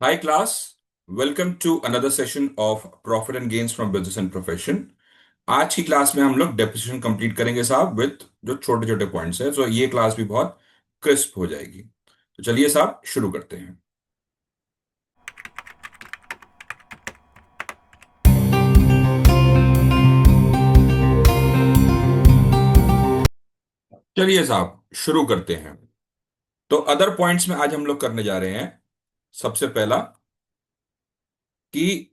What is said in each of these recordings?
Hi class, welcome to another session of Profit and Gains from Business and Profession। आज की class में हम लोग डेप्रिसिएशन कंप्लीट करेंगे साहब विद जो छोटे छोटे पॉइंट्स है, तो ये क्लास भी बहुत क्रिस्प हो जाएगी। तो चलिए साहब शुरू करते हैं। चलिए साहब शुरू करते हैं। तो अदर पॉइंट्स में आज हम लोग करने जा रहे हैं। सबसे पहला कि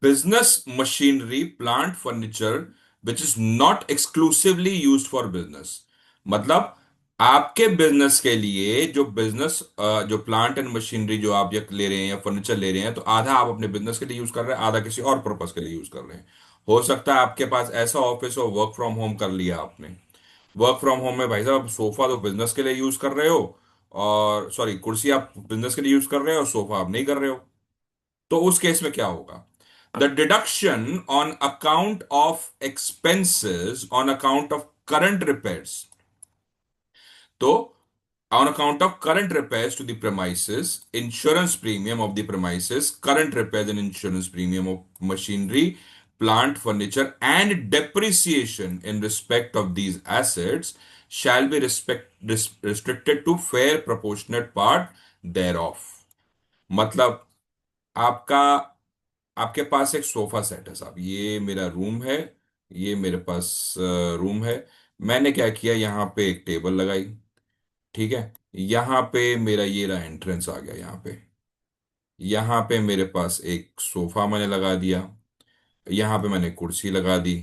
business machinery plant furniture which is not exclusively used for business. मतलब आपके बिजनेस के लिए जो बिजनेस जो प्लांट एंड मशीनरी जो आप ये ले रहे हैं या फर्नीचर ले रहे हैं, तो आधा आप अपने बिजनेस के लिए यूज कर रहे हैं, आधा किसी और पर्पस के लिए यूज कर रहे हैं। हो सकता है आपके पास ऐसा ऑफिस हो, वर्क फ्रॉम होम कर लिया आपने। वर्क फ्रॉम होम में भाई साहब सोफा तो बिजनेस के लिए यूज कर रहे हो, और सॉरी कुर्सी आप बिजनेस के लिए यूज कर रहे हो और सोफा आप नहीं कर रहे हो। तो उस केस में क्या होगा? The deduction on account of expenses on account of current repairs. तो on account of current repairs to the premises, insurance premium of the premises, current repairs and insurance premium of machinery, plant, furniture, and depreciation in respect of these assets shall be restricted to fair proportionate part thereof। मतलब आपका आपके पास एक sofa set है साहब, ये मेरा room है, ये मेरे पास रूम है। मैंने क्या किया, यहाँ पे एक टेबल लगाई, ठीक है। यहाँ पे मेरा ये रहा एंट्रेंस आ गया, यहाँ पे मेरे पास एक सोफा मैंने लगा दिया, यहाँ पे मैंने कुर्सी लगा दी,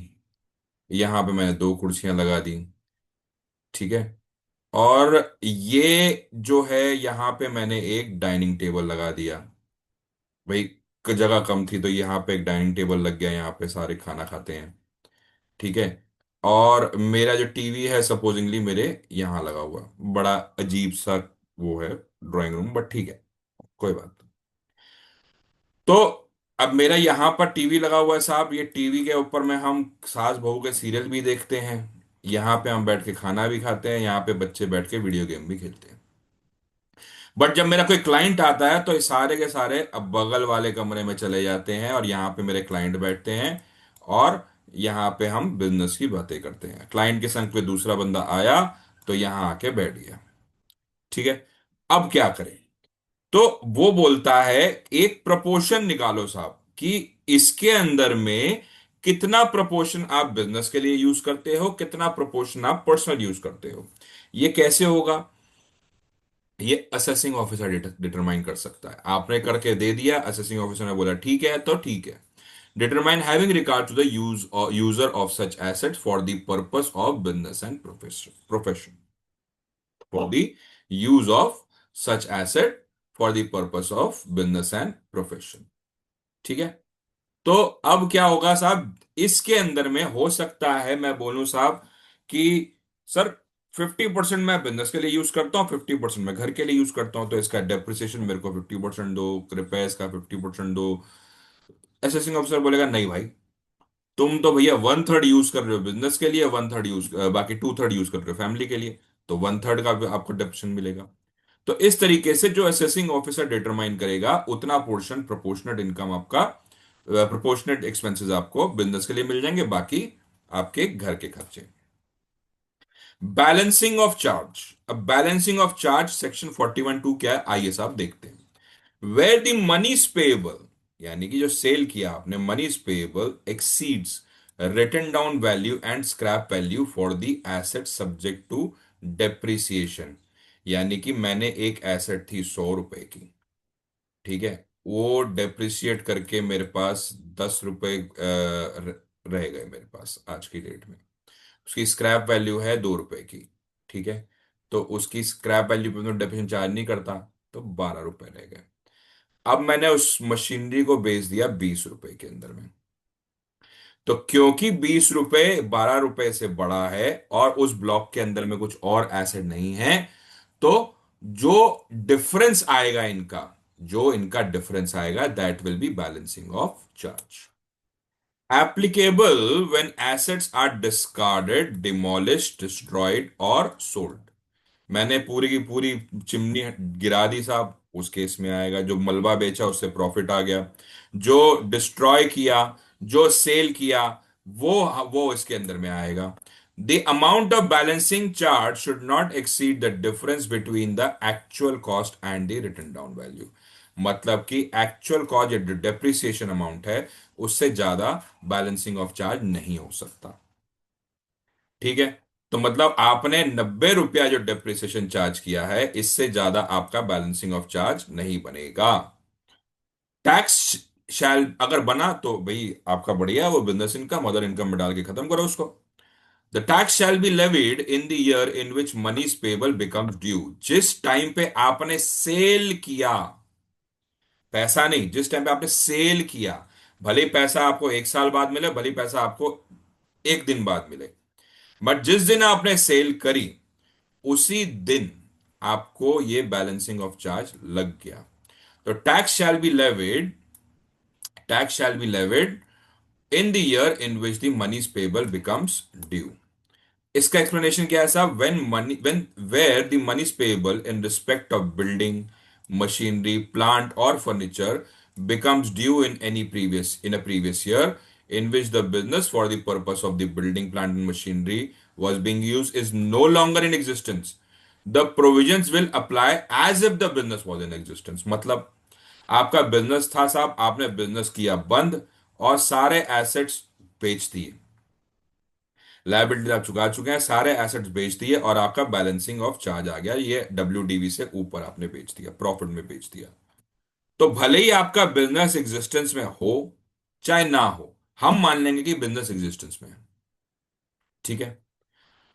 यहाँ पे मैंने दो कुर्सियां लगा दी, ठीक है। और ये जो है यहाँ पे मैंने एक डाइनिंग टेबल लगा दिया। भाई जगह कम थी तो यहाँ पे एक डाइनिंग टेबल लग गया, यहाँ पे सारे खाना खाते हैं, ठीक है। और मेरा जो टीवी है सपोजिंगली मेरे यहाँ लगा हुआ, बड़ा अजीब सा वो है ड्राइंग रूम, बट ठीक है, कोई बात नहीं। तो अब मेरा यहाँ पर टीवी लगा हुआ है साहब, ये टीवी के ऊपर में हम सास बहू के सीरियल भी देखते हैं, यहाँ पे हम बैठ के खाना भी खाते हैं, यहाँ पे बच्चे बैठ के वीडियो गेम भी खेलते हैं। बट जब मेरा कोई क्लाइंट आता है तो ये सारे के सारे अब बगल वाले कमरे में चले जाते हैं और यहाँ पे मेरे क्लाइंट बैठते हैं, और यहाँ पे हम बिजनेस की बातें करते हैं। क्लाइंट के संग कोई दूसरा बंदा आया तो यहाँ आके बैठ गया, ठीक है। अब क्या करें? तो वो बोलता है एक प्रपोर्शन निकालो साहब कि इसके अंदर में कितना प्रपोर्शन आप बिजनेस के लिए यूज करते हो, कितना प्रपोर्शन आप पर्सनल यूज करते हो। ये कैसे होगा? ये असेसिंग ऑफिसर डिटरमाइन कर सकता है। आपने करके दे दिया, असेसिंग ऑफिसर ने बोला ठीक है तो ठीक है। Determine having regard to the user of such asset for the purpose of business and profession, for the use of such asset for the purpose of business and profession, ठीक है। तो अब क्या होगा साहब, इसके अंदर में हो सकता है मैं बोलूं साहब कि सर 50% मैं बिजनेस के लिए यूज करता हूँ, 50% मैं घर के लिए यूज करता हूँ, तो इसका डेप्रिसिएशन मेरे को 50% दो, रिपेयर्स का 50% दो। असेसिंग ऑफिसर बोलेगा नहीं भाई, तुम तो भैया वन थर्ड यूज कर रहे हो बिजनेस के लिए, वन थर्ड यूज बाकी टू थर्ड यूज कर रहे हो फैमिली के लिए, तो वन थर्ड का भी आपको डेप्रिसिएशन मिलेगा। तो इस तरीके से जो असेसिंग ऑफिसर डिटरमाइन करेगा उतना पोर्शन प्रोपोर्शनेट इनकम आपका, प्रोपोर्शनेट एक्सपेंसेस आपको बिजनेस के लिए मिल जाएंगे, बाकी आपके घर के खर्चे। Balancing of charge. अब बैलेंसिंग ऑफ चार्ज सेक्शन 41(2) क्या है, आइए साहब देखते हैं। वेयर द मनी पेएबल, यानी कि जो सेल किया आपने, money payable exceeds written down value and scrap value for the asset subject to depreciation. यानी कि मैंने एक एसेट थी 100 रुपए की, ठीक है, वो डेप्रिशिएट करके मेरे पास 10 रुपए रह गए मेरे पास आज की डेट में। उसकी स्क्रैप वैल्यू है 2 रुपए की, ठीक है। तो उसकी स्क्रैप वैल्यू पे मैं डेप्रिसिएशन चार्ज नहीं करता, तो 12 रुपए रह गए। अब मैंने उस मशीनरी को बेच दिया 20 रुपए के अंदर में। तो क्योंकि 20 रुपए 12 रुपए से बड़ा है और उस ब्लॉक के अंदर में कुछ और एसेट नहीं है, तो जो डिफरेंस आएगा इनका, जो इनका डिफरेंस आएगा that will be balancing of charge. Applicable when assets are discarded, demolished, destroyed और सोल्ड। मैंने पूरी की पूरी चिमनी गिरा दी साहब, उस केस में आएगा। जो मलबा बेचा उससे प्रॉफिट आ गया, जो डिस्ट्रॉय किया, जो सेल किया, वो इसके अंदर में आएगा। The amount of balancing chart should not exceed the difference between the actual cost and the written down value. मतलब कि एक्चुअल कॉस्ट जो डेप्रिसिएशन अमाउंट है उससे ज्यादा बैलेंसिंग ऑफ चार्ज नहीं हो सकता। ठीक है। तो मतलब आपने 90 रुपया जो डेप्रिसिएशन चार्ज किया है, इससे ज्यादा आपका बैलेंसिंग ऑफ चार्ज नहीं बनेगा। टैक्स शैल अगर बना तो भाई आपका बढ़िया, वो बिजनेस इनकम, अदर इनकम में डाल के खत्म करो उसको। The tax shall be levied in the year in which money payable becomes due. जिस टाइम पे आपने सेल किया, पैसा नहीं, जिस टाइम पे आपने सेल किया, भले ही पैसा आपको 1 साल बाद मिले, भले ही पैसा आपको एक दिन बाद मिले, बट जिस दिन आपने सेल करी उसी दिन आपको ये बैलेंसिंग ऑफ चार्ज लग गया। तो tax shall be levied in the year in which the money payable becomes due. इसका एक्सप्लेनेशन क्या है साहब? When where the money payable in respect of building, machinery, plant और furniture becomes due in a previous year in which the business for the purpose of the building, plant and machinery was being used is no longer in existence, the provisions will apply as if the business was in existence। मतलब आपका business था साहब, आपने business किया बंद और सारे assets बेच दिए, लायबिलिटी आप चुका चुके हैं, सारे एसेट्स बेच दिए और आपका बैलेंसिंग ऑफ चार्ज आ गया, ये WDV से ऊपर आपने बेच दिया, प्रॉफिट में बेच दिया। तो भले ही आपका बिजनेस एग्जिस्टेंस में हो चाहे ना हो, हम मान लेंगे कि बिजनेस एग्जिस्टेंस में है। ठीक है।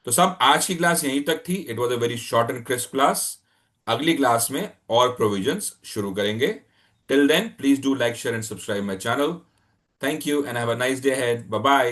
तो सब, आज की क्लास यहीं तक थी। It was a very short and crisp class. अगली क्लास में और प्रोविजंस शुरू करेंगे। Till then please do like, share and subscribe my channel. Thank you and have a nice day ahead. Bye bye.